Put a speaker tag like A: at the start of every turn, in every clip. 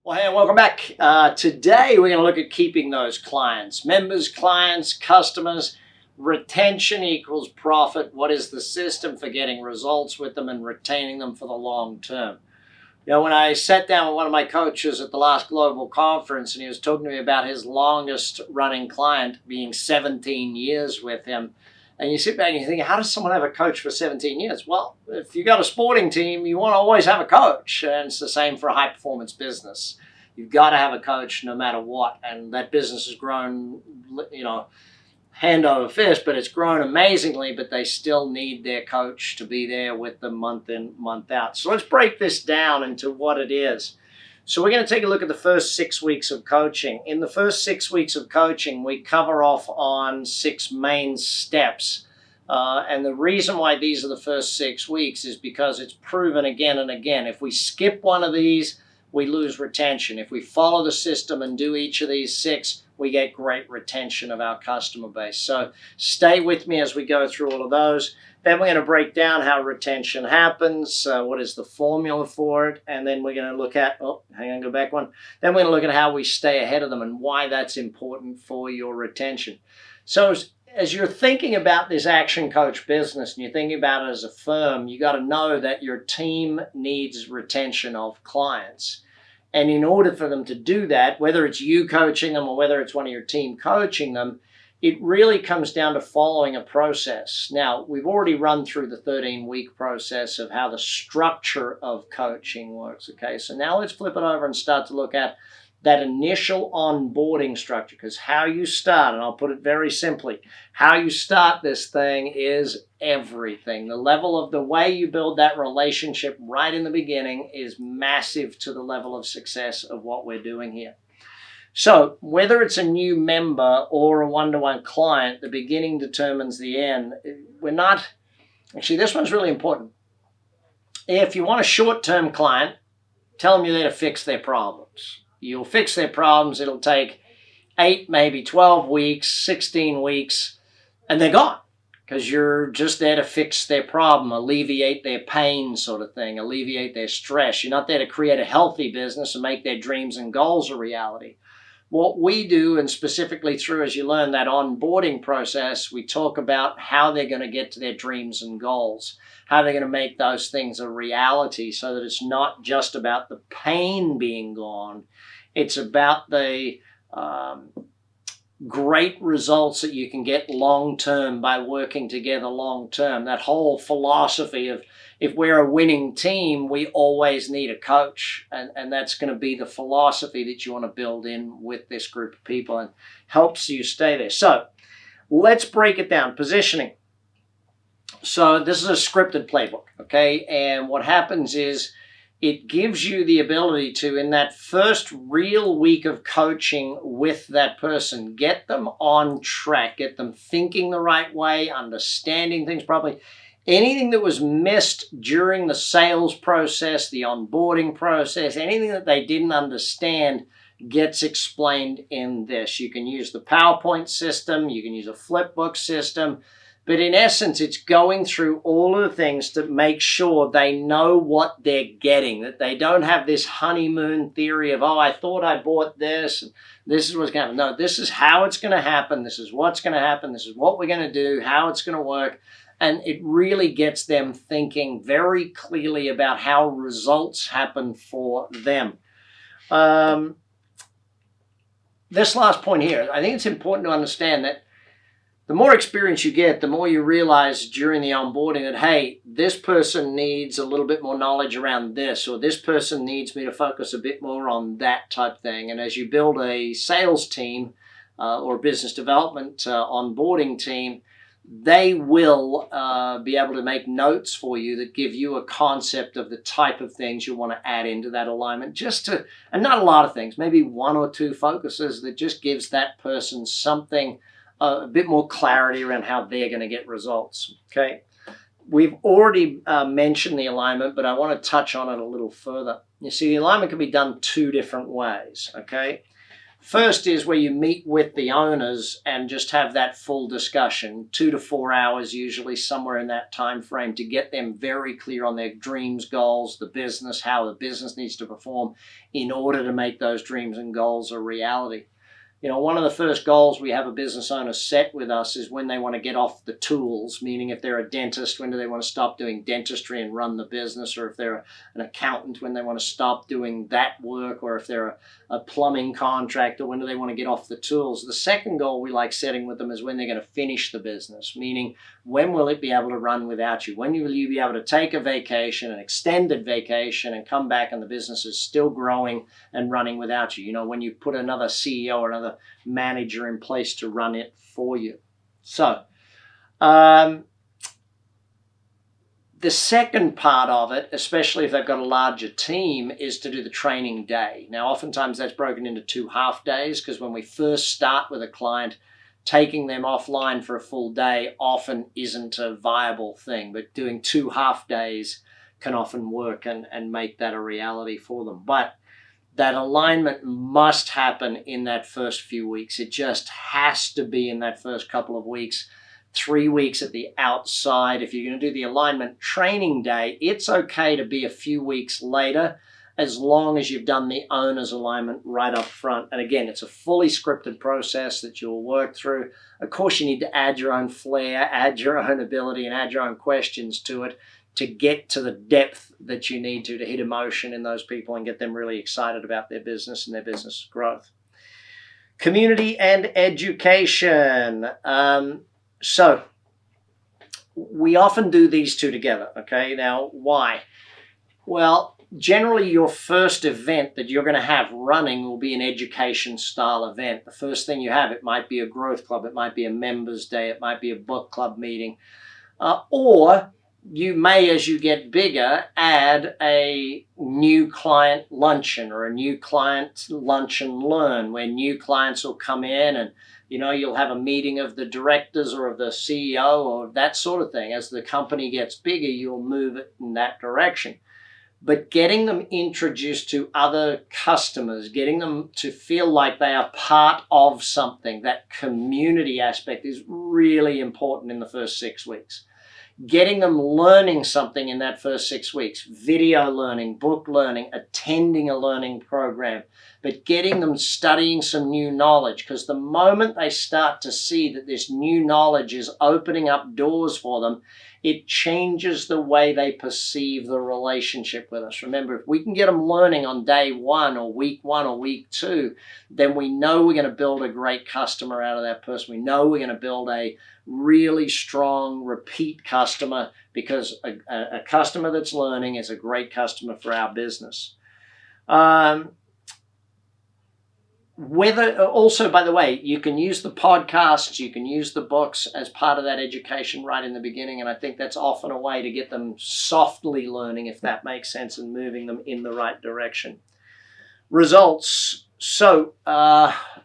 A: Well, hey, welcome back. Today, we're going to look at keeping those clients, members, clients, customers. Retention equals profit. What is the system for getting results with them and retaining them for the long term? You know, when I sat down with one of my coaches at the last global conference and he was talking to me about his longest running client being 17 years with him, and you sit back and you think, how does someone have a coach for 17 years? Well, if you got a sporting team, you want to always have a coach. And it's the same for a high-performance business. You've got to have a coach no matter what. And that business has grown, hand over fist, but it's grown amazingly, but they still need their coach to be there with them month in, month out. So let's break this down into what it is. So we're going to take a look at the first 6 weeks of coaching. In the first 6 weeks of coaching, we cover off on 6 main steps. And the reason why these are the first 6 weeks is because it's proven again and again. If we skip one of these, we lose retention. If we follow the system and do each of these 6, we get great retention of our customer base. So stay with me as we go through all of those. Then we're going to break down how retention happens, what is the formula for it, and then we're going to look at, go back one. Then we're going to look at how we stay ahead of them and why that's important for your retention. So as you're thinking about this Action Coach business and you're thinking about it as a firm, you got to know that your team needs retention of clients. And in order for them to do that, whether it's you coaching them or whether it's one of your team coaching them, it really comes down to following a process. Now, we've already run through the 13-week process of how the structure of coaching works, okay? So now let's flip it over and start to look at that initial onboarding structure, because how you start, and I'll put it very simply, how you start this thing is everything. The level of the way you build that relationship right in the beginning is massive to the level of success of what we're doing here. So whether it's a new member or a one-to-one client, the beginning determines the end. This one's really important. If you want a short-term client, tell them you're there to fix their problems. You'll fix their problems. It'll take 8, maybe 12 weeks, 16 weeks, and they're gone because you're just there to fix their problem, alleviate their pain sort of thing, alleviate their stress. You're not there to create a healthy business and make their dreams and goals a reality. What we do, and specifically through, as you learn that onboarding process, we talk about how they're going to get to their dreams and goals, how they're going to make those things a reality so that it's not just about the pain being gone. It's about the great results that you can get long-term by working together long-term. That whole philosophy of if we're a winning team, we always need a coach. And that's going to be the philosophy that you want to build in with this group of people and helps you stay there. So let's break it down. Positioning. So this is a scripted playbook, okay? And what happens is it gives you the ability to, in that first real week of coaching with that person, get them on track, get them thinking the right way, understanding things properly. Anything that was missed during the sales process, the onboarding process, anything that they didn't understand gets explained in this. You can use the PowerPoint system, you can use a flipbook system, but in essence, it's going through all of the things to make sure they know what they're getting, that they don't have this honeymoon theory of, I thought I bought this, and this is what's going to happen. No, this is how it's going to happen, this is what's going to happen, this is what we're going to do, how it's going to work. And it really gets them thinking very clearly about how results happen for them. This last point here, I think it's important to understand that the more experience you get, the more you realize during the onboarding that, hey, this person needs a little bit more knowledge around this, or this person needs me to focus a bit more on that type thing. And as you build a sales team or business development onboarding team, they will be able to make notes for you that give you a concept of the type of things you want to add into that alignment, and not a lot of things, maybe 1 or 2 focuses that just gives that person something, a bit more clarity around how they're going to get results, okay? We've already mentioned the alignment, but I want to touch on it a little further. You see, the alignment can be done 2 different ways, okay? First is where you meet with the owners and just have that full discussion, 2 to 4 hours, usually somewhere in that time frame, to get them very clear on their dreams, goals, the business, how the business needs to perform in order to make those dreams and goals a reality. You know, one of the first goals we have a business owner set with us is when they want to get off the tools, meaning if they're a dentist, when do they want to stop doing dentistry and run the business, or if they're an accountant, when they want to stop doing that work, or if they're a plumbing contractor, when do they want to get off the tools. The second goal we like setting with them is when they're going to finish the business, meaning when will it be able to run without you? When will you be able to take a vacation, an extended vacation, and come back and the business is still growing and running without you? You know, when you put another CEO or another manager in place to run it for you. So, the second part of it, especially if they've got a larger team, is to do the training day. Now, oftentimes that's broken into 2 half days, because when we first start with a client, taking them offline for a full day often isn't a viable thing, but doing 2 half days can often work and make that a reality for them. But that alignment must happen in that first few weeks. It just has to be in that first couple of weeks. 3 weeks at the outside. If you're going to do the alignment training day, it's okay to be a few weeks later, as long as you've done the owner's alignment right up front. And again, it's a fully scripted process that you'll work through. Of course, you need to add your own flair, add your own ability, and add your own questions to it to get to the depth that you need to hit emotion in those people and get them really excited about their business and their business growth. Community and education. So we often do these two together, okay? Now, why? Well, generally your first event that you're going to have running will be an education style event. The first thing you have, it might be a growth club, it might be a members day, it might be a book club meeting, or you may, as you get bigger, add a new client luncheon or a new client lunch and learn, where new clients will come in and, you know, you'll have a meeting of the directors or of the CEO or that sort of thing. As the company gets bigger, you'll move it in that direction. But getting them introduced to other customers, getting them to feel like they are part of something, that community aspect is really important in the first 6 weeks. Getting them learning something in that first 6 weeks, video learning, book learning, attending a learning program, but getting them studying some new knowledge, because the moment they start to see that this new knowledge is opening up doors for them, it changes the way they perceive the relationship with us. Remember, if we can get them learning on day 1 or week 2, then we know we're going to build a great customer out of that person. We know we're going to build a really strong repeat customer, because a customer that's learning is a great customer for our business. Also, by the way, you can use the podcasts, you can use the books as part of that education right in the beginning, and I think that's often a way to get them softly learning, if that makes sense, and moving them in the right direction. Results. So,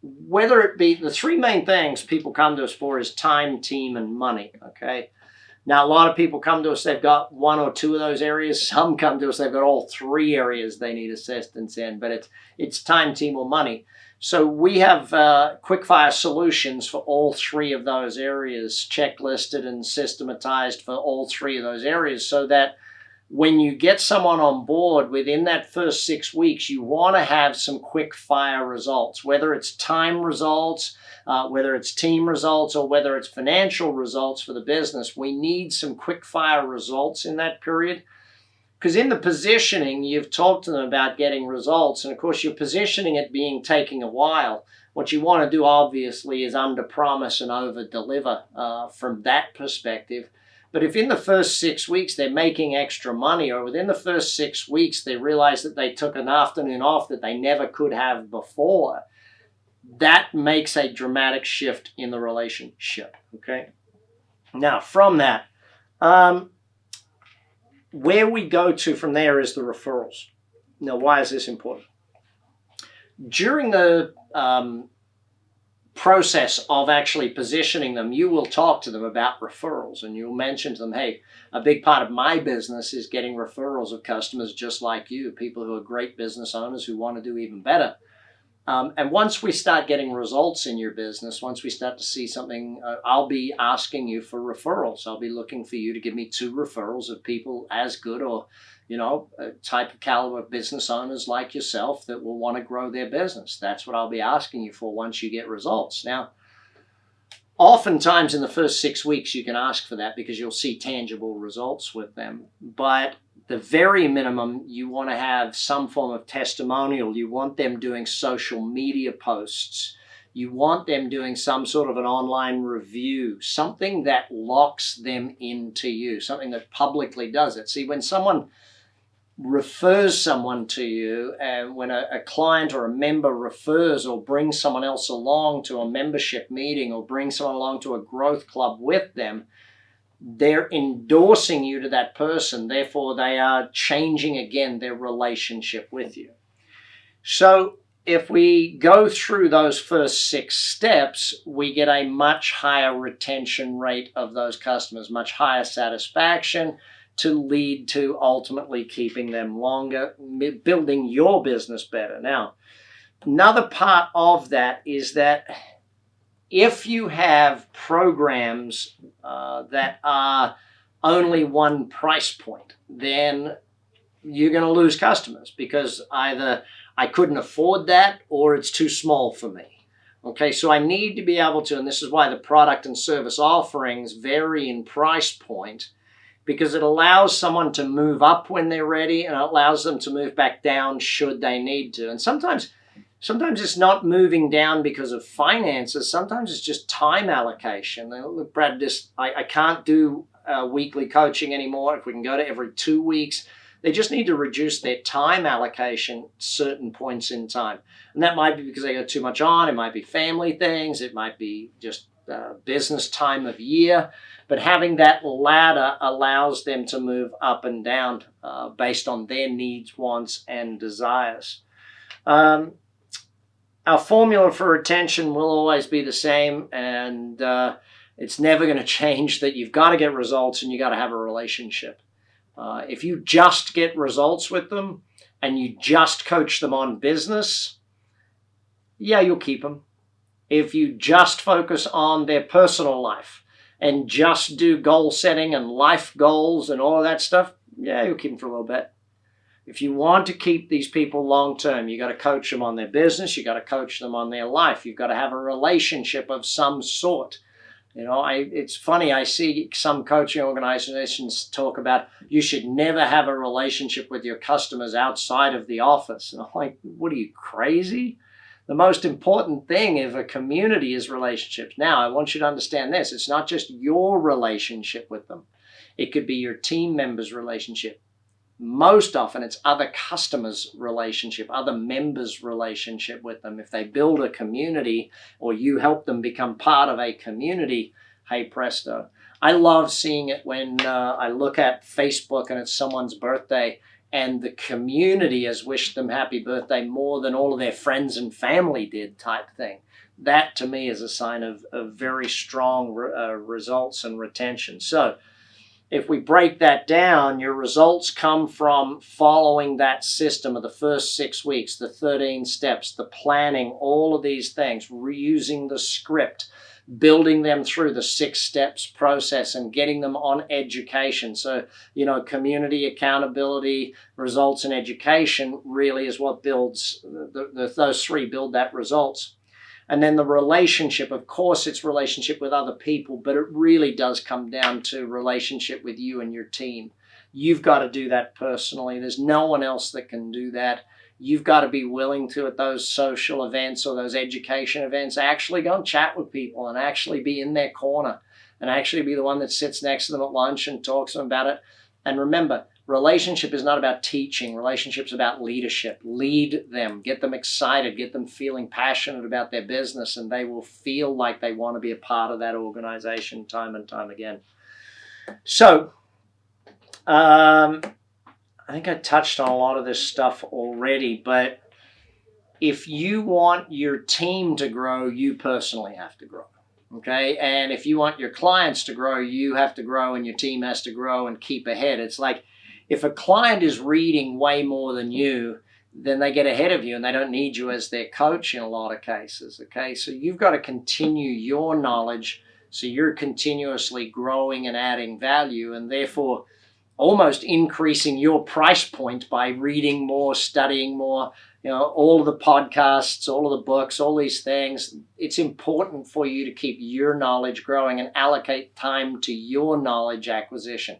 A: whether it be the 3 main things people come to us for is time, team, and money, okay? Now, a lot of people come to us, they've got 1 or 2 of those areas. Some come to us, they've got all 3 areas they need assistance in, but it's time, team, or money. So we have quick-fire solutions for all 3 of those areas, checklisted and systematized for all 3 of those areas, so that when you get someone on board within that first 6 weeks, you want to have some quick-fire results, whether it's time results, whether it's team results, or whether it's financial results for the business. We need some quick-fire results in that period. Because in the positioning, you've talked to them about getting results, and of course you're positioning it being taking a while. What you want to do, obviously, is under-promise and over-deliver from that perspective. But if in the first 6 weeks they're making extra money, or within the first 6 weeks they realize that they took an afternoon off that they never could have before, that makes a dramatic shift in the relationship, okay? Now, from that, where we go to from there is the referrals. Now, why is this important? During the process of actually positioning them, you will talk to them about referrals, and you'll mention to them, hey, a big part of my business is getting referrals of customers just like you, people who are great business owners who want to do even better. And once we start getting results in your business, once we start to see something, I'll be asking you for referrals. I'll be looking for you to give me 2 referrals of people as good or, a type of caliber business owners like yourself that will want to grow their business. That's what I'll be asking you for once you get results. Now, oftentimes in the first 6 weeks, you can ask for that because you'll see tangible results with them. But the very minimum, you want to have some form of testimonial. You want them doing social media posts. You want them doing some sort of an online review, something that locks them into you, something that publicly does it. See, when someone refers someone to you, and when a client or a member refers or brings someone else along to a membership meeting or brings someone along to a growth club with them, they're endorsing you to that person. Therefore, they are changing again their relationship with you. So if we go through those first 6 steps, we get a much higher retention rate of those customers, much higher satisfaction, to lead to ultimately keeping them longer, building your business better. Now, another part of that is that if you have programs that are only one price point, then you're going to lose customers because either I couldn't afford that or it's too small for me. Okay, so I need to be able to, and this is why the product and service offerings vary in price point, because it allows someone to move up when they're ready and it allows them to move back down should they need to. And sometimes it's not moving down because of finances. Sometimes it's just time allocation. Look, Brad, I can't do weekly coaching anymore. If we can go to every 2 weeks, they just need to reduce their time allocation certain points in time. And that might be because they got too much on. It might be family things. It might be just business time of year. But having that ladder allows them to move up and down based on their needs, wants, and desires. Our formula for retention will always be the same, and it's never going to change that you've got to get results and you got to have a relationship. If you just get results with them and you just coach them on business, yeah, you'll keep them. If you just focus on their personal life and just do goal setting and life goals and all of that stuff, yeah, you'll keep them for a little bit. If you want to keep these people long term, you got to coach them on their business. You got to coach them on their life. You've got to have a relationship of some sort. It's funny. I see some coaching organizations talk about you should never have a relationship with your customers outside of the office. And I'm like, what are you, crazy? The most important thing of a community is relationships. Now, I want you to understand this. It's not just your relationship with them. It could be your team members' relationship. Most often, it's other customers' relationship, other members' relationship with them. If they build a community or you help them become part of a community, hey presto. I love seeing it when I look at Facebook and it's someone's birthday and the community has wished them happy birthday more than all of their friends and family did, type thing. That to me is a sign of very strong results and retention. So if we break that down, your results come from following that system of the first 6 weeks, the 13 steps, the planning, all of these things, reusing the script, building them through the 6 steps process and getting them on education. So, community accountability, results, and education really is what builds, those 3 build that results. And then the relationship, of course, it's relationship with other people, but it really does come down to relationship with you and your team. You've got to do that personally. There's no one else that can do that. You've got to be willing to, at those social events or those education events, actually go and chat with people and actually be in their corner and actually be the one that sits next to them at lunch and talks to them about it. And remember, relationship is not about teaching. Relationship's about leadership. Lead them. Get them excited. Get them feeling passionate about their business, and they will feel like they want to be a part of that organization time and time again. So, I think I touched on a lot of this stuff already, but if you want your team to grow, you personally have to grow. Okay? And if you want your clients to grow, you have to grow and your team has to grow and keep ahead. It's like if a client is reading way more than you, then they get ahead of you and they don't need you as their coach in a lot of cases. Okay, so you've got to continue your knowledge so you're continuously growing and adding value, and therefore almost increasing your price point by reading more, studying more, all of the podcasts, all of the books, all these things. It's important for you to keep your knowledge growing and allocate time to your knowledge acquisition.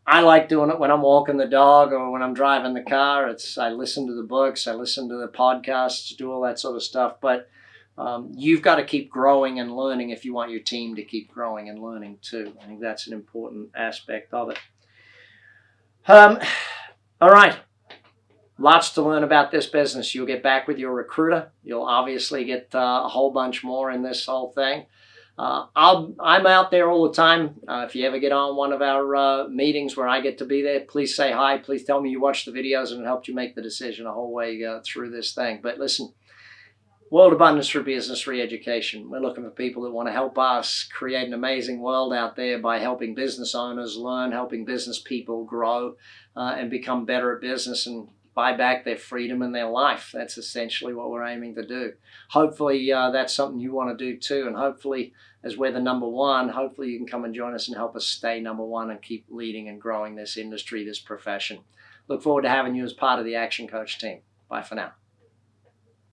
A: I like doing it when I'm walking the dog or when I'm driving the car. I listen to the books, I listen to the podcasts, do all that sort of stuff. But you've got to keep growing and learning if you want your team to keep growing and learning too. I think that's an important aspect of it. All right. Lots to learn about this business. You'll get back with your recruiter. You'll obviously get a whole bunch more in this whole thing. I'm out there all the time. If you ever get on one of our meetings where I get to be there, please say hi. Please tell me you watched the videos and it helped you make the decision the whole way through this thing. But listen, World Abundance for Business Re-Education. We're looking for people that want to help us create an amazing world out there by helping business owners learn, helping business people grow and become better at business and buy back their freedom and their life. That's essentially what we're aiming to do. Hopefully that's something you want to do too. And hopefully, as we're the number one, hopefully you can come and join us and help us stay number one and keep leading and growing this industry, this profession. Look forward to having you as part of the Action Coach team. Bye for now.